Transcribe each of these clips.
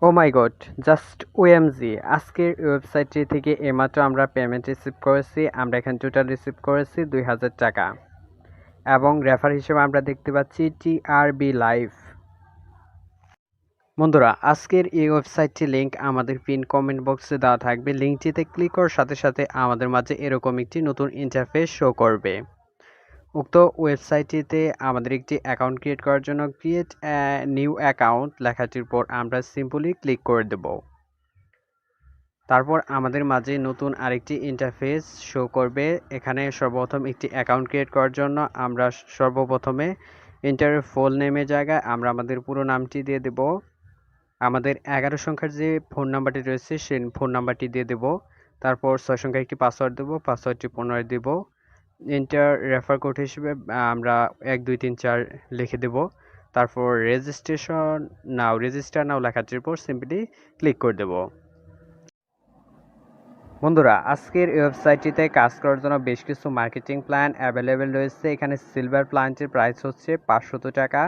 ও মাই god! Just OMG! আজকের ওয়েবসাইটটি থেকে এইমাত্র আমরা পেমেন্ট রিসিভ করেছি। আমরা এখানে টোটাল রিসিভ করেছি ৳২,০০০ এবং রেফার হিসেবে আমরা দেখতে পাচ্ছি টিআরবি লাইভ। বন্ধুরা, আজকের এই ওয়েবসাইটটির লিংক আমাদের পিন কমেন্ট বক্সে দেওয়া থাকবে। লিংকটিতে ক্লিক করার সাথে সাথে আমাদের মাঝে এরকম একটি নতুন ইন্টারফেস শো করবে। উক্ত ওয়েবসাইটটিতে আমাদের একটি অ্যাকাউন্ট ক্রিয়েট করার জন্য ক্রিয়েট নিউ অ্যাকাউন্ট লেখাটির উপর আমরা সিম্পলি ক্লিক করে দেব। তারপর আমাদের মাঝে নতুন আরেকটি ইন্টারফেস শো করবে। এখানে সর্বপ্রথম একটি অ্যাকাউন্ট ক্রিয়েট করার জন্য আমরা সর্বপ্রথমে এন্টার ফুল নেমের জায়গায় আমরা আমাদের পুরো নামটি দিয়ে দেব। আমাদের ১১ সংখ্যার যে ফোন নাম্বারটি রয়েছে সেই ফোন নাম্বারটি দিয়ে দেব। তারপর ৬ সংখ্যার একটি পাসওয়ার্ড দেব, পাসওয়ার্ডটি পুনরায় দেব। এন্টার রেফার কোড হিসেবে আমরা ১ ২ ৩ ৪ লিখে দেব। তারপর রেজিস্টার নাও লেখাটির উপর সিম্পলি ক্লিক করে দেব। বন্ধুরা, আজকের ওয়েবসাইটটিতে কাজ করার জন্য বেশ কিছু মার্কেটিং প্ল্যান অ্যাভেলেবেল রয়েছে। এখানে সিলভার প্ল্যানটির প্রাইস হচ্ছে ৳৫০০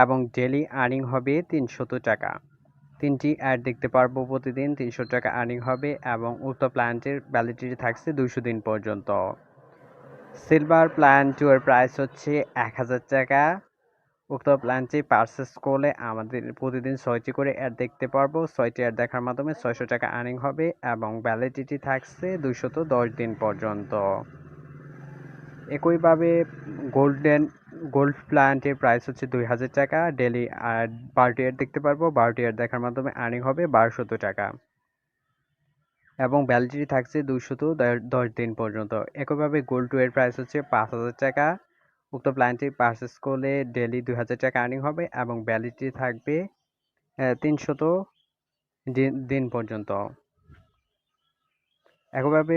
এবং ডেইলি আর্নিং হবে ৳৩০০। ৩টি অ্যাড দেখতে পারবো প্রতিদিন, ৳৩০০ আর্নিং হবে এবং উক্ত প্ল্যানটির ভ্যালিডিটি থাকছে ২০০ দিন পর্যন্ত। সিলভার প্ল্যান 2 এর প্রাইস হচ্ছে ৳১,০০০। উক্ত প্ল্যানটি পারচেস করলে আমাদের প্রতিদিন ৬টি করে অ্যাড দেখতে পারবো। ৬টি অ্যাড দেখার মাধ্যমে ৳৬০০ আর্নিং হবে এবং ভ্যালিডিটি থাকছে ২১০ দিন পর্যন্ত। একইভাবে গোল্ড প্ল্যানটির প্রাইস হচ্ছে ৳২,০০০। ডেইলি ১২টি অ্যাড দেখতে পারবো। ১২টি অ্যাড দেখার মাধ্যমে আর্নিং হবে ৳১,২০০ এবং ভ্যালিডিটি থাকছে ২১০ দিন পর্যন্ত। একইভাবে গোল্ড 2 এর প্রাইস হচ্ছে ৳৫,০০০। উক্ত প্ল্যানটি পারচেস করলে ডেইলি ৳২,০০০ আর্নিং হবে এবং ভ্যালিডিটি থাকবে ৩০০ দিন পর্যন্ত। একইভাবে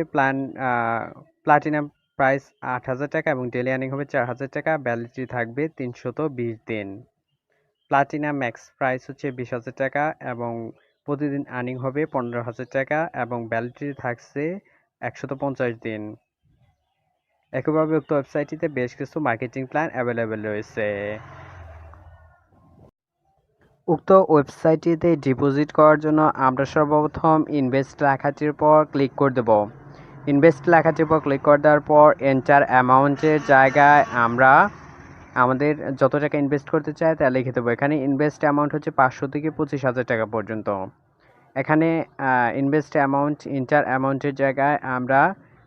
প্লাটিনাম প্রাইস ৳৮,০০০ এবং ডেইলি আর্নিং হবে ৳৪,০০০। ভ্যালিডিটি থাকবে ৩২০ দিন। প্লাটিনাম ম্যাক্স প্রাইস হচ্ছে ৳২০,০০০ এবং প্রতিদিন আর্নিং হবে ৳১৫,০০০ এবং ভ্যালিডিটি থাকছে ১৫০ দিন। একইভাবে উক্ত ওয়েবসাইটটিতে বেশ কিছু মার্কেটিং প্ল্যান অ্যাভেলেবেল রয়েছে। উক্ত ওয়েবসাইটটিতে ডিপোজিট করার জন্য আমরা সর্বপ্রথম ইনভেস্ট লেখাটির উপর ক্লিক করে দেব। ইনভেস্ট লেখাটির উপর ক্লিক করে দেওয়ার পর এন্টার অ্যামাউন্টের জায়গায় আমরা আমাদের যত টাকা ইনভেস্ট করতে চাই তা লিখে দেবো। এখানে ইনভেস্ট অ্যামাউন্ট হচ্ছে ৫০০ থেকে ২৫,০০০ টাকা পর্যন্ত। এখানে ইনভেস্ট অ্যামাউন্ট এন্টার অ্যামাউন্টের জায়গায় আমরা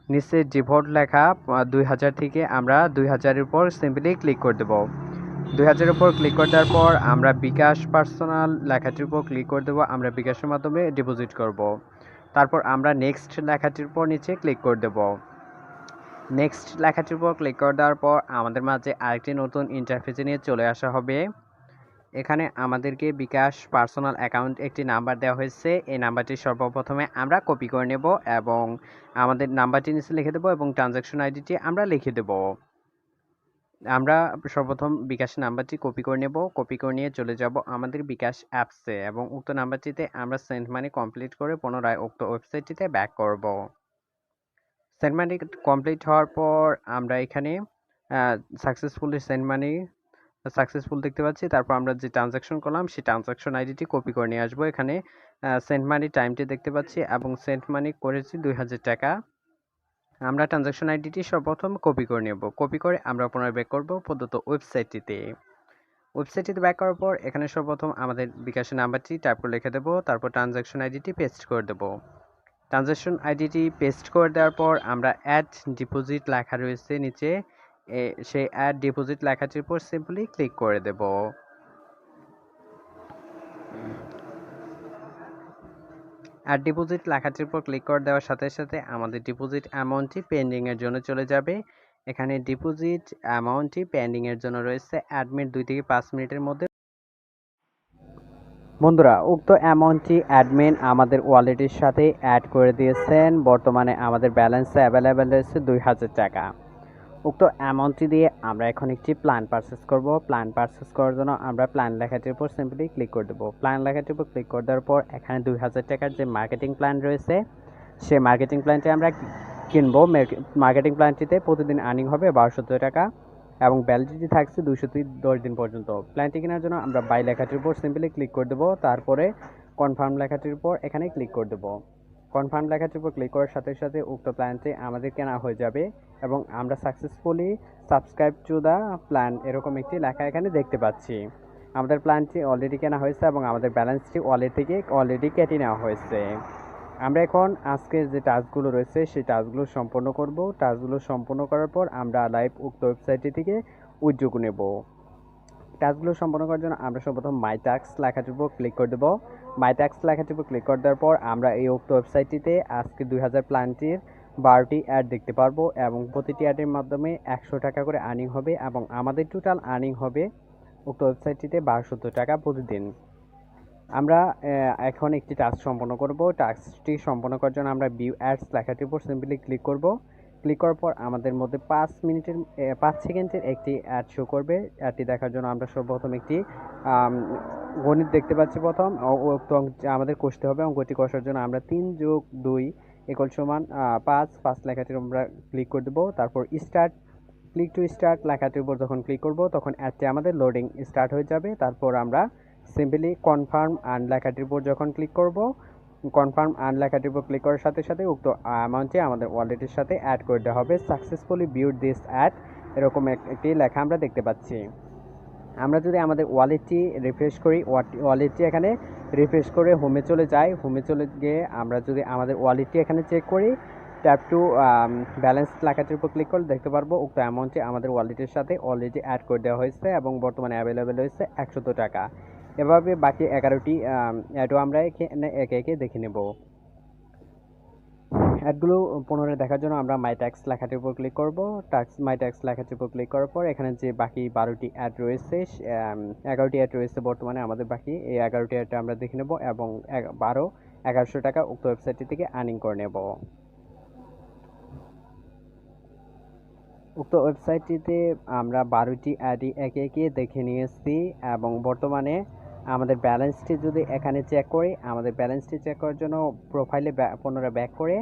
নিচে ডিভোট লেখা ২,০০০ থেকে আমরা ২,০০০-এর উপর সিম্পলি ক্লিক করে দেবো। ২,০০০-এর উপর ক্লিক করে দেওয়ার পর আমরা বিকাশ পার্সোনাল লেখাটির উপর ক্লিক করে দেবো। আমরা বিকাশের মাধ্যমে ডিপোজিট করব। তারপর আমরা নেক্সট লেখাটির উপর নিচে ক্লিক করে দেব। নেক্সট লেখাটির উপর ক্লিক করে দেওয়ার পর আমাদের মাঝে আরেকটি নতুন ইন্টারফেসে নিয়ে চলে আসা হবে। এখানে আমাদেরকে বিকাশ পার্সোনাল অ্যাকাউন্ট একটি নাম্বার দেওয়া হয়েছে। এই নাম্বারটি সর্বপ্রথমে আমরা কপি করে নেব এবং আমাদের নাম্বারটি নিচে লিখে দেবো এবং ট্রানজ্যাকশন আইডিটি আমরা লিখে দেব। আমরা সর্বপ্রথম বিকাশের নাম্বারটি কপি করে নেব। কপি করে নিয়ে চলে যাব আমাদের বিকাশ অ্যাপসে এবং উক্ত নাম্বারটিতে আমরা সেন্ড মানি কমপ্লিট করে পুনরায় উক্ত ওয়েবসাইটটিতে ব্যাক করব। সেন্ড মানি কমপ্লিট হওয়ার পর আমরা এখানে সাকসেসফুলি সেন্ড মানি সাকসেসফুল দেখতে পাচ্ছি। তারপর আমরা যে ট্রানজ্যাকশন করলাম সেই ট্রানজ্যাকশন আইডিটি কপি করে নিয়ে আসবো। এখানে সেন্ড মানি টাইমটি দেখতে পাচ্ছি এবং সেন্ড মানি করেছি ৳২,০০০। আমরা ট্রানজ্যাকশন আইডিটি সর্বপ্রথম কপি করে নেব। কপি করে আমরা পুনরায় ব্যাক করব প্রদত্ত ওয়েবসাইটটিতে। ওয়েবসাইটটিতে ব্যাক করার পর এখানে সর্বপ্রথম আমাদের বিকাশের নাম্বারটি টাইপ করে লিখে দেবো। তারপর ট্রানজ্যাকশন আইডিটি পেস্ট করে দেবো। ট্রানজ্যাকশন আইডিটি পেস্ট করে দেওয়ার পর আমরা অ্যাড ডিপোজিট লেখা রয়েছে নিচে, সেই অ্যাড ডিপোজিট লেখাটির উপর সিম্পলি ক্লিক করে দেব। অ্যাড ডিপোজিট লেখাটির উপর ক্লিক করে দেওয়ার সাথে সাথে আমাদের ডিপোজিট অ্যামাউন্টটি পেন্ডিংয়ের জন্য চলে যাবে। এখানে ডিপোজিট অ্যামাউন্টটি পেন্ডিংয়ের জন্য রয়েছে। অ্যাডমিট 2 থেকে 5 মিনিটের মধ্যে। বন্ধুরা, উক্ত অ্যামাউন্টটি অ্যাডমিন আমাদের ওয়ালেটের সাথে অ্যাড করে দিয়েছেন। বর্তমানে আমাদের ব্যালেন্সে অ্যাভেলেবেল রয়েছে ৳২,০০০। উক্ত অ্যামাউন্টটি দিয়ে আমরা এখন একটি প্ল্যান পারচেস করব। প্ল্যান পারচেস করার জন্য আমরা প্ল্যান লেখাটির উপর সিম্পলি ক্লিক করে দেবো। প্ল্যান লেখাটির উপর ক্লিক করে দেওয়ার পর এখানে ৳২,০০০ যে মার্কেটিং প্ল্যান রয়েছে সেই মার্কেটিং প্ল্যানটি আমরা কিনবো। মার্কেটিং প্ল্যানটিতে প্রতিদিন আর্নিং হবে ৳১,২০০ এবং ভ্যালিডিটি থাকছে ২১০ দিন পর্যন্ত। প্ল্যানটি কেনার জন্য আমরা বাই লেখাটির উপর সিম্পলি ক্লিক করে দেবো। তারপরে কনফার্ম লেখাটির উপর এখানে ক্লিক করে দেবো। কনফার্ম লেখাটির উপর ক্লিক করার সাথে সাথে উক্ত প্ল্যানটি আমাদের কেনা হয়ে যাবে এবং আমরা successfully subscribe to the plan এরকম একটি লেখা এখানে দেখতে পাচ্ছি। আমাদের প্ল্যানটি অলরেডি কেনা হয়েছে এবং আমাদের ব্যালেন্সটি ওয়ালেট থেকে অলরেডি কেটে নেওয়া হয়েছে। আমরা এখন আজকের যে টাস্কগুলো রয়েছে সেই টাস্কগুলো সম্পন্ন করব। টাস্কগুলো সম্পন্ন করার পর আমরা লাইভ উক্ত ওয়েবসাইটটি থেকে উদ্যোগ নেব। টাস্কগুলো সম্পন্ন করার জন্য আমরা সর্বপ্রথম মাই টাস্ক লেখাটির উপর ক্লিক করে দেবো। মাই টাস্ক লেখাটির উপর ক্লিক করে দেওয়ার পর আমরা এই উক্ত ওয়েবসাইটটিতে আজকে 2000 প্ল্যানটির 12টি অ্যাড দেখতে পারবো এবং প্রতিটি অ্যাডের মাধ্যমে 100 টাকা করে আর্নিং হবে এবং আমাদের টোটাল আর্নিং হবে উক্ত ওয়েবসাইটটিতে 1200 টাকা প্রতিদিন। আমরা এখন একটি টাস্ক সম্পন্ন করব। টাস্কটি সম্পন্ন করার জন্য আমরা ভিউ অ্যাডস লেখাটির উপর সিম্পলি ক্লিক করব। ক্লিক করার পর আমাদের মধ্যে 5 সেকেন্ডের একটি অ্যাড শো করবে। অ্যাডটি দেখার জন্য আমরা সর্বপ্রথম একটি গণিত দেখতে পাচ্ছি। প্রথম আমাদের কষতে হবে। অঙ্কটি কষার জন্য আমরা 3 + 2 = 5 লেখাটির আমরা ক্লিক করে দেবো। তারপর ক্লিক টু স্টার্ট লেখাটির উপর যখন ক্লিক করব তখন অ্যাডটি আমাদের লোডিং স্টার্ট হয়ে যাবে। তারপর আমরা সিম্পলি কনফার্ম আর্ন লেখাটির উপর যখন ক্লিক করব, কনফার্ম আর্ন লেখাটির উপর ক্লিক করার সাথে সাথে উক্ত অ্যামাউন্টটি আমাদের ওয়ালেটের সাথে অ্যাড করে দেওয়া হবে। সাকসেসফুলি ভিউড দিস অ্যাড এরকম একটি লেখা আমরা দেখতে পাচ্ছি। আমরা যদি আমাদের ওয়ালেটটি রিফ্রেশ করি, ওয়ালেটটি এখানে রিফ্রেশ করে হোমে চলে যাই। হোমে চলে গিয়ে আমরা যদি আমাদের ওয়ালেটটি এখানে চেক করি, ট্যাপ টু ব্যালেন্স লেখাটির উপর ক্লিক করলে দেখতে পারবো উক্ত অ্যামাউন্টটি আমাদের ওয়ালেটের সাথে অলরেডি অ্যাড করে দেওয়া হয়েছে এবং বর্তমানে অ্যাভেলেবেল হয়েছে 100 টাকা। এভাবে বাকি 11টি অ্যাডও আমরা একে একে দেখে নেব। অ্যাডগুলো পুনরায় দেখার জন্য আমরা মাই ট্যাক্স লেখাটির উপর ক্লিক করব। মাই ট্যাক্স লেখাটির উপর ক্লিক করার পর এখানে যে বাকি 12টি অ্যাড রয়েছে, 11টি অ্যাড রয়েছে বর্তমানে আমাদের বাকি, এই 11টি অ্যাড আমরা দেখে নেব এবং 1100 টাকা উক্ত ওয়েবসাইটটি থেকে আর্নিং করে নেব। উক্ত ওয়েবসাইটটিতে আমরা 12টি অ্যাডই একে একে দেখে নিয়েছি এবং বর্তমানে আমাদের ব্যালেন্সটি যদি এখানে চেক করি, আমাদের ব্যালেন্সটি চেক করার জন্য প্রোফাইলে পুনরায় ব্যাক করে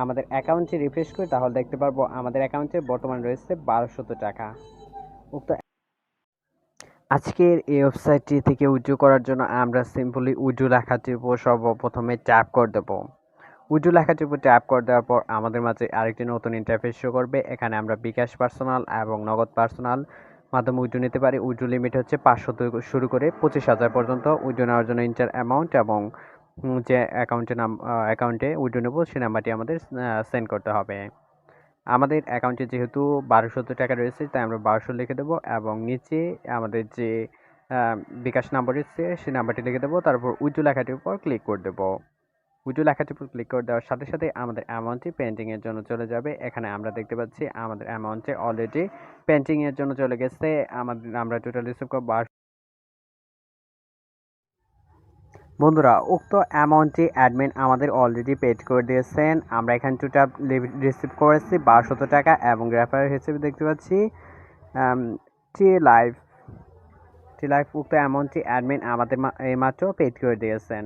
আমাদের অ্যাকাউন্টটি রিফ্রেশ করি, তাহলে দেখতে পারবো আমাদের অ্যাকাউন্টে বর্তমানে রয়েছে 1200 টাকা। উক্ত আজকের এই ওয়েবসাইটটি থেকে উইথড্র করার জন্য আমরা সিম্পলি উইথড্র লেখাটির উপর সর্বপ্রথমে ট্যাপ করে দেবো। উইথড্র লেখাটির উপর ট্যাপ করে দেওয়ার পর আমাদের মাঝে আরেকটি নতুন ইন্টারফেস শো করবে। এখানে আমরা বিকাশ পার্সোনাল এবং নগদ পার্সোনাল মাধ্যমে উইথড্র নিতে পারি। উইথড্র লিমিট হচ্ছে 500 থেকে শুরু করে 25,000 পর্যন্ত। উইথড্র নেওয়ার জন্য ইন্টার অ্যামাউন্ট এবং যে অ্যাকাউন্টে উইথড্র নেব সেই নাম্বারটি আমাদের সেন্ড করতে হবে। আমাদের অ্যাকাউন্টে যেহেতু 1200 টাকা রয়েছে তাই আমরা 1200 লিখে দেবো এবং নিচে আমাদের যে বিকাশ নাম্বার রয়েছে সেই নাম্বারটি লিখে দেবো। তারপর উইথড্র লেখাটির উপর ক্লিক করে দেবো। উইথড্র লেখাটির উপর ক্লিক করে দেওয়ার সাথে সাথে আমাদের অ্যামাউন্টটি পেন্টিংয়ের জন্য চলে যাবে। এখানে আমরা দেখতে পাচ্ছি আমাদের অ্যামাউন্টে অলরেডি পেন্টিংয়ের জন্য চলে গেছে। আমরা টোটাল রিসিভ করব। বন্ধুরা, উক্ত অ্যামাউন্টটি অ্যাডমিন আমাদের অলরেডি পেড করে দিয়েছেন। আমরা এখানে টোটাল রিসিভ করেছি 1200 টাকা এবং রেফারেল হিসেবে দেখতে পাচ্ছি টি লাইফ উক্ত অ্যামাউন্টটি অ্যাডমিন আমাদের এইমাত্র পেড করে দিয়েছেন।